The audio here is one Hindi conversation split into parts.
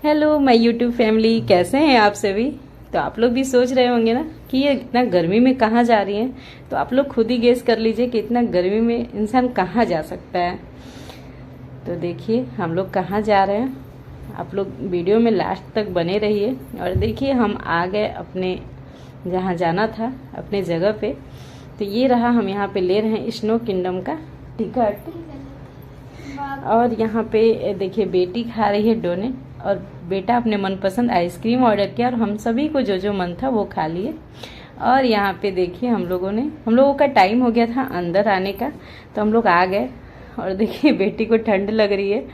हेलो माय यूट्यूब फैमिली, कैसे हैं आप सभी। तो आप लोग भी सोच रहे होंगे ना कि ये इतना गर्मी में कहाँ जा रही हैं। तो आप लोग खुद ही गेस कर लीजिए कि इतना गर्मी में इंसान कहाँ जा सकता है। तो देखिए हम लोग कहाँ जा रहे हैं। आप लोग वीडियो में लास्ट तक बने रहिए और देखिए हम आ गए अपने जहाँ जाना था, अपने जगह पे। तो ये रहा, हम यहाँ पे ले रहे हैं स्नो किंगडम का टिकट। और यहाँ पे देखिए बेटी खा रही है डोनेट और बेटा अपने मनपसंद आइसक्रीम ऑर्डर किया और हम सभी को जो जो मन था वो खा लिए। और यहाँ पे देखिए हम लोगों का टाइम हो गया था अंदर आने का, तो हम लोग आ गए। और देखिए बेटी को ठंड लग रही है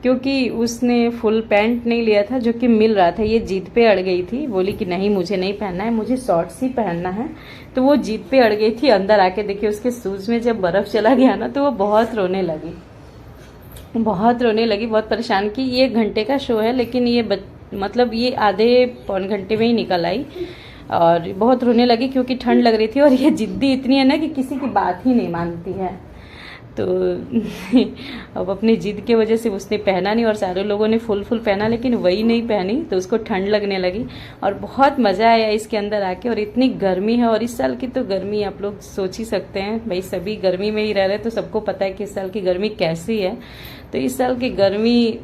क्योंकि उसने फुल पैंट नहीं लिया था जो कि मिल रहा था। ये जिद पे अड़ गई थी, बोली कि नहीं मुझे नहीं पहनना है, मुझे शॉर्ट्स ही पहनना है। तो वो जिद पे अड़ गई थी। अंदर आके देखिए उसके शूज में जब बर्फ चला गया ना तो वो बहुत रोने लगी, बहुत परेशान की। ये 1 घंटे का शो है लेकिन मतलब ये आधे पौन घंटे में ही निकल आई और बहुत रोने लगी क्योंकि ठंड लग रही थी। और ये जिद्दी इतनी है ना कि किसी की बात ही नहीं मानती है। तो अब अपनी जिद की वजह से उसने पहना नहीं और सारे लोगों ने फुल पहना, लेकिन वही नहीं पहनी तो उसको ठंड लगने लगी। और बहुत मज़ा आया इसके अंदर आके। और इतनी गर्मी है, और इस साल की तो गर्मी आप लोग सोच ही सकते हैं भाई, सभी गर्मी में ही रह रहे तो सबको पता है कि इस साल की गर्मी कैसी है। तो इस साल की गर्मी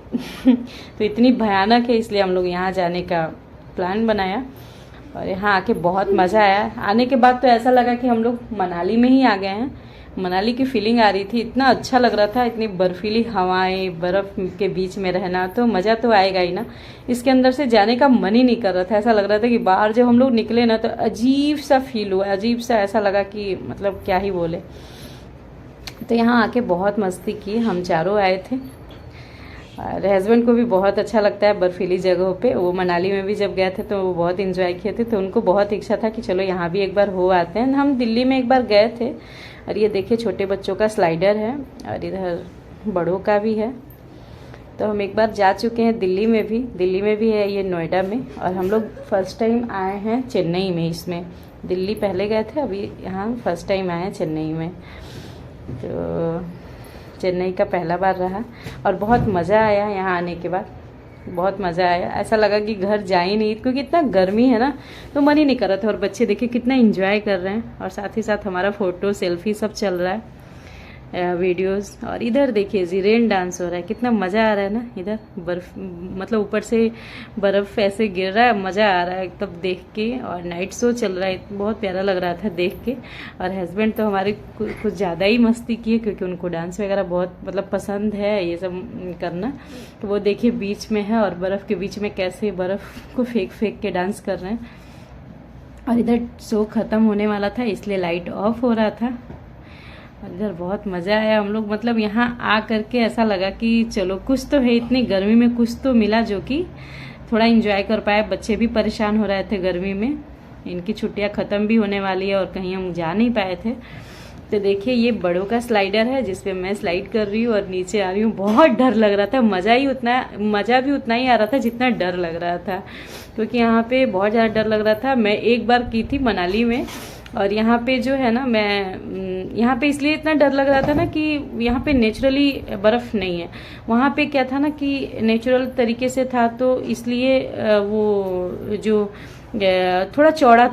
तो इतनी भयानक है, इसलिए हम लोग यहाँ जाने का प्लान बनाया और यहाँ आके बहुत मज़ा आया। आने के बाद तो ऐसा लगा कि हम लोग मनाली में ही आ गए हैं। मनाली की फीलिंग आ रही थी, इतना अच्छा लग रहा था, इतनी बर्फीली हवाएं, बर्फ के बीच में रहना, तो मज़ा तो आएगा ही ना। इसके अंदर से जाने का मन ही नहीं कर रहा था। ऐसा लग रहा था कि बाहर जब हम लोग निकले ना तो अजीब सा फील हुआ, अजीब सा ऐसा लगा कि मतलब क्या ही बोले। तो यहाँ आके बहुत मस्ती की, हम चारों आए थे और हस्बैंड को भी बहुत अच्छा लगता है बर्फीली जगहों पे। वो मनाली में भी जब गए थे तो वो बहुत इंजॉय किए थे, तो उनको बहुत इच्छा था कि चलो यहाँ भी एक बार हो आते हैं। हम दिल्ली में एक बार गए थे। और ये देखिए छोटे बच्चों का स्लाइडर है और इधर बड़ों का भी है। तो हम एक बार जा चुके हैं दिल्ली में भी है ये नोएडा में। और हम लोग फर्स्ट टाइम आए हैं चेन्नई में। इसमें दिल्ली पहले गए थे, अभी यहाँ फर्स्ट टाइम आए हैं चेन्नई में। तो चेन्नई का पहला बार रहा और बहुत मज़ा आया यहाँ आने के बाद, बहुत मज़ा आया। ऐसा लगा कि घर जा ही नहीं, क्योंकि इतना गर्मी है ना तो मन ही नहीं कर रहा था। और बच्चे देखिए कितना एंजॉय कर रहे हैं और साथ ही साथ हमारा फ़ोटो सेल्फी सब चल रहा है, वीडियोस। और इधर देखिए जीरेन डांस हो रहा है, कितना मज़ा आ रहा है ना। इधर बर्फ़ मतलब ऊपर से बर्फ़ ऐसे गिर रहा है, मज़ा आ रहा है तब देख के। और नाइट शो चल रहा है, बहुत प्यारा लग रहा था देख के। और हस्बैंड तो हमारे कुछ ज़्यादा ही मस्ती किए क्योंकि उनको डांस वगैरह बहुत मतलब पसंद है ये सब करना। तो वो देखिए बीच में है और बर्फ़ के बीच में कैसे बर्फ़ को फेंक के डांस कर रहे हैं। और इधर शो ख़त्म होने वाला था इसलिए लाइट ऑफ हो रहा था। और इधर बहुत मज़ा आया। हम लोग मतलब यहाँ आ करके ऐसा लगा कि चलो कुछ तो है, इतनी गर्मी में कुछ तो मिला जो कि थोड़ा एंजॉय कर पाए। बच्चे भी परेशान हो रहे थे गर्मी में, इनकी छुट्टियाँ ख़त्म भी होने वाली है और कहीं हम जा नहीं पाए थे। तो देखिए ये बड़ों का स्लाइडर है जिस पे मैं स्लाइड कर रही हूँ और नीचे आ रही हूँ। बहुत डर लग रहा था, मज़ा भी उतना ही आ रहा था जितना डर लग रहा था, क्योंकि यहाँ पे बहुत ज़्यादा डर लग रहा था। मैं एक बार की थी मनाली में और यहाँ पे जो है ना, मैं यहाँ पे इसलिए इतना डर लग रहा था ना कि यहाँ पे नेचुरली बर्फ़ नहीं है। वहाँ पे क्या था ना कि नेचुरल तरीके से था, तो इसलिए वो जो थोड़ा चौड़ा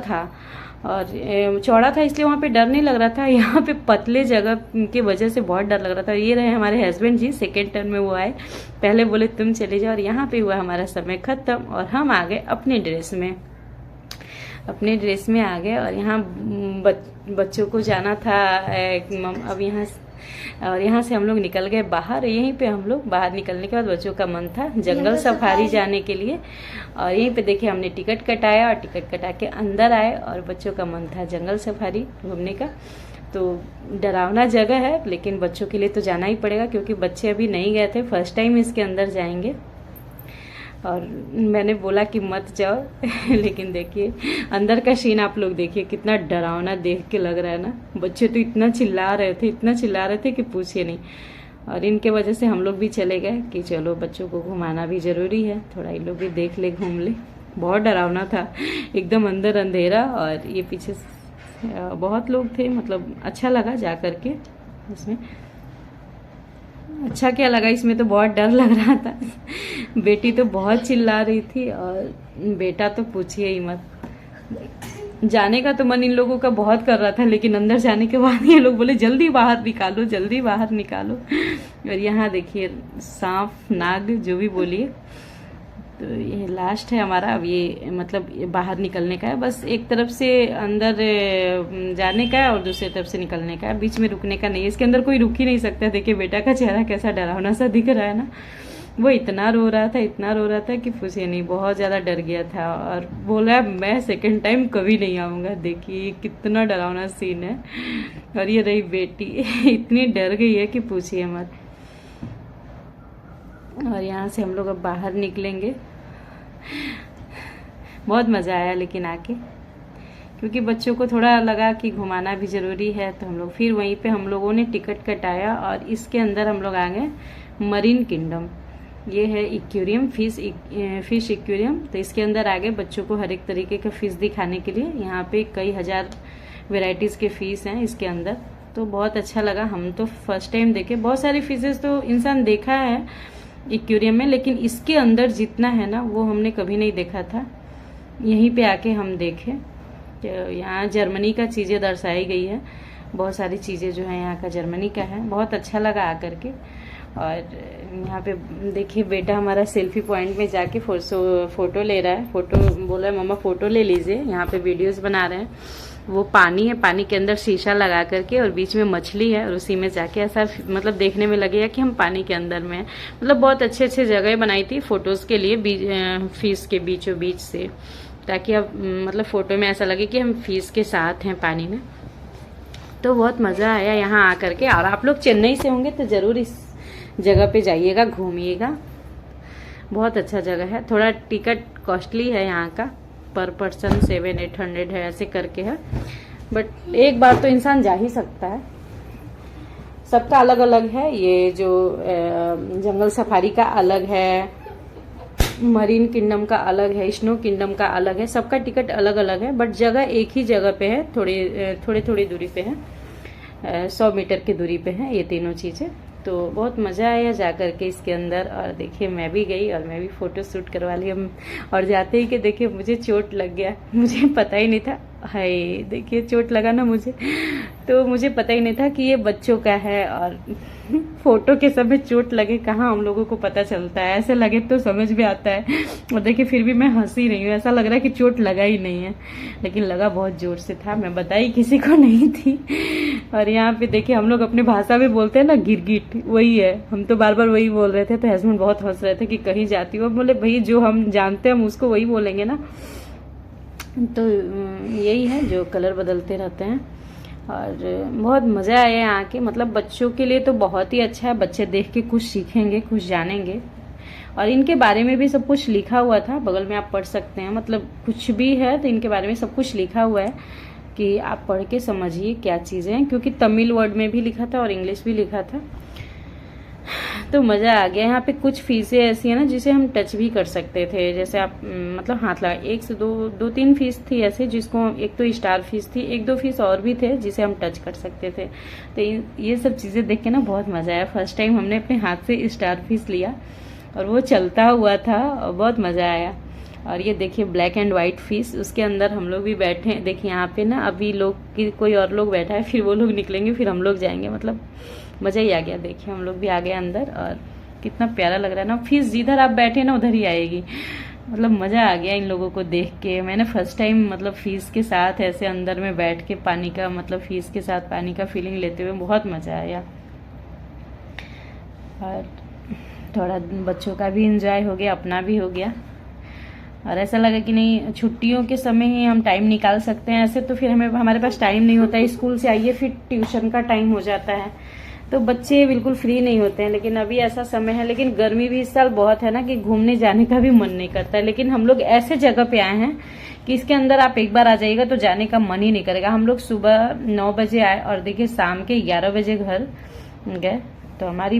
था इसलिए वहाँ पे डर नहीं लग रहा था। यहाँ पे पतले जगह की वजह से बहुत डर लग रहा था। ये रहे हमारे हस्बैंड जी, सेकेंड टर्न में वो आए, पहले बोले तुम चले जाओ। और यहाँ पे हुआ हमारा समय ख़त्म और हम आ गए अपने ड्रेस में आ गए। और यहाँ बच्चों को जाना था अब यहाँ से हम लोग निकल गए बाहर। यहीं पे हम लोग बाहर निकलने के बाद बच्चों का मन था जंगल सफारी जाने के लिए। और यहीं पे देखिए हमने टिकट कटाया और टिकट कटा के अंदर आए और बच्चों का मन था जंगल सफारी घूमने का। तो डरावना जगह है लेकिन बच्चों के लिए तो जाना ही पड़ेगा क्योंकि बच्चे अभी नहीं गए थे, फर्स्ट टाइम इसके अंदर जाएंगे। और मैंने बोला कि मत जाओ लेकिन देखिए अंदर का सीन आप लोग देखिए, कितना डरावना देख के लग रहा है ना। बच्चे तो इतना चिल्ला रहे थे कि पूछिए नहीं। और इनके वजह से हम लोग भी चले गए कि चलो बच्चों को घुमाना भी ज़रूरी है, थोड़ा इन लोग भी देख ले घूम ले। बहुत डरावना था, एकदम अंदर अंधेरा और ये पीछे बहुत लोग थे, मतलब अच्छा लगा जा करके इसमें। अच्छा क्या लगा, इसमें तो बहुत डर लग रहा था। बेटी तो बहुत चिल्ला रही थी और बेटा तो पूछिए ही मत। जाने का तो मन इन लोगों का बहुत कर रहा था, लेकिन अंदर जाने के बाद ये लोग बोले जल्दी बाहर निकालो, जल्दी बाहर निकालो। और यहाँ देखिए सांप नाग जो भी बोलिए, तो ये लास्ट है हमारा। अब ये मतलब ये बाहर निकलने का है, बस एक तरफ से अंदर जाने का है और दूसरी तरफ से निकलने का है, बीच में रुकने का नहीं है। इसके अंदर कोई रुक ही नहीं सकता। देखिए बेटा का चेहरा कैसा डरावना सा दिख रहा है ना। वो इतना रो रहा था, इतना रो रहा था कि पूछिए नहीं, बहुत ज़्यादा डर गया था और बोला मैं सेकंड टाइम कभी नहीं आऊँगा। देखिए कितना डरावना सीन है। और ये रही बेटी, इतनी डर गई है कि पूछिए मत। और यहाँ से हम लोग अब बाहर निकलेंगे। बहुत मज़ा आया लेकिन आके, क्योंकि बच्चों को थोड़ा लगा कि घुमाना भी ज़रूरी है, तो हम लोग फिर वहीं पे हम लोगों ने टिकट कटाया और इसके अंदर हम लोग आ गए मरीन किंगडम। ये है एक्वेरियम, फिश एक्वेरियम। तो इसके अंदर आ गए बच्चों को हर एक तरीके का फिश दिखाने के लिए। यहाँ पे कई हजार वेराइटीज़ के फिश हैं इसके अंदर, तो बहुत अच्छा लगा। हम तो फर्स्ट टाइम देखे, बहुत सारी फिशेस तो इंसान देखा है एक्वेरियम में, लेकिन इसके अंदर जितना है ना वो हमने कभी नहीं देखा था। यहीं पे आके हम देखे। तो यहाँ जर्मनी का चीज़ें दर्शाई गई है, बहुत सारी चीज़ें जो है यहाँ का जर्मनी का है। बहुत अच्छा लगा आकर के। और यहाँ पे देखिए बेटा हमारा सेल्फी पॉइंट में जाके फ़ोटो ले रहा है। फ़ोटो बोल रहा है मम्मा फ़ोटो ले लीजिए। यहाँ पे वीडियोस बना रहे हैं। वो पानी है, पानी के अंदर शीशा लगा करके और बीच में मछली है और उसी में जाके ऐसा मतलब देखने में लगेगा कि हम पानी के अंदर में हैं। मतलब बहुत अच्छे अच्छे जगह बनाई थी फ़ोटोज़ के लिए, फिश के बीचों बीच से, ताकि अब मतलब फ़ोटो में ऐसा लगे कि हम फिश के साथ हैं पानी में। तो बहुत मज़ा आया यहाँ आकर के। और आप लोग चेन्नई से होंगे तो ज़रूर इस जगह पे जाइएगा, घूमिएगा। बहुत अच्छा जगह है। थोड़ा टिकट कॉस्टली है यहाँ का, पर पर्सन 700-800 है, ऐसे करके है। बट एक बार तो इंसान जा ही सकता है। सबका अलग अलग है। ये जो जंगल सफारी का अलग है, मरीन किंगडम का अलग है, स्नो किंगडम का अलग है। सबका टिकट अलग अलग है, बट जगह एक ही जगह पे है। थोड़ी दूरी पे है, 100 मीटर की दूरी पे है ये तीनों चीज़ें। तो बहुत मज़ा आया जा कर के इसके अंदर। और देखिए मैं भी गई और मैं भी फ़ोटो शूट करवा ली। और जाते ही कि देखिए मुझे चोट लग गया, मुझे पता ही नहीं था। हाय देखिए चोट लगा ना मुझे, तो मुझे पता ही नहीं था कि ये बच्चों का है। और फोटो के समय चोट लगे कहाँ हम लोगों को पता चलता है, ऐसे लगे तो समझ भी आता है। और देखिए फिर भी मैं हंसी रही हूँ, ऐसा लग रहा है कि चोट लगा ही नहीं है, लेकिन लगा बहुत जोर से था। मैं बताई किसी को नहीं थी। और यहाँ पे देखिए हम लोग अपनी भाषा में बोलते हैं ना गिरगिट, वही है। हम तो बार बार वही बोल रहे थे, तो हस्बैंड बहुत हंस रहे थे कि कहीं जाती हो। बोले भाई जो हम जानते हैं हम उसको वही बोलेंगे ना। तो यही है जो कलर बदलते रहते हैं। और बहुत मज़ा आया यहाँ के। मतलब बच्चों के लिए तो बहुत ही अच्छा है, बच्चे देख के कुछ सीखेंगे, कुछ जानेंगे। और इनके बारे में भी सब कुछ लिखा हुआ था, बगल में आप पढ़ सकते हैं। मतलब कुछ भी है तो इनके बारे में सब कुछ लिखा हुआ है कि आप पढ़ के समझिए क्या चीज़ें हैं, क्योंकि तमिल वर्ड में भी लिखा था और इंग्लिश भी लिखा था। तो मज़ा आ गया। यहाँ पे कुछ फीसें ऐसी है ना जिसे हम टच भी कर सकते थे, जैसे आप मतलब हाथ लगा। 1 से 2-3 फीस थी ऐसे, जिसको एक तो स्टार फीस थी, 1-2 फीस और भी थे जिसे हम टच कर सकते थे। तो ये सब चीज़ें देख के ना बहुत मज़ा आया। फर्स्ट टाइम हमने अपने हाथ से स्टार फीस लिया और वो चलता हुआ था और बहुत मज़ा आया। और ये देखिए ब्लैक एंड वाइट फिश, उसके अंदर हम लोग भी बैठे हैं। देखिए यहाँ पे ना अभी कोई और लोग बैठा है, फिर वो लोग निकलेंगे, फिर हम लोग जाएंगे। मतलब मज़ा ही आ गया। देखिए हम लोग भी आ गए अंदर और कितना प्यारा लग रहा है ना। फिश जिधर आप बैठे ना उधर ही आएगी। मतलब मज़ा आ गया इन लोगों को देख के। मैंने फर्स्ट टाइम मतलब फिश के साथ ऐसे अंदर में बैठ के पानी का, मतलब फिश के साथ पानी का फीलिंग लेते हुए बहुत मज़ा आया। और थोड़ा बच्चों का भी इंजॉय हो गया, अपना भी हो गया। और ऐसा लगा कि नहीं छुट्टियों के समय ही हम टाइम निकाल सकते हैं। ऐसे तो फिर हमारे पास टाइम नहीं होता है। स्कूल से आइए फिर ट्यूशन का टाइम हो जाता है, तो बच्चे बिल्कुल फ्री नहीं होते हैं। लेकिन अभी ऐसा समय है, लेकिन गर्मी भी इस साल बहुत है ना कि घूमने जाने का भी मन नहीं करता है। लेकिन हम लोग ऐसे जगह पे आए हैं कि इसके अंदर आप एक बार आ जाइएगा तो जाने का मन ही नहीं करेगा। हम लोग सुबह 9 बजे आए और देखिए शाम के 11 बजे घर गए। तो हमारी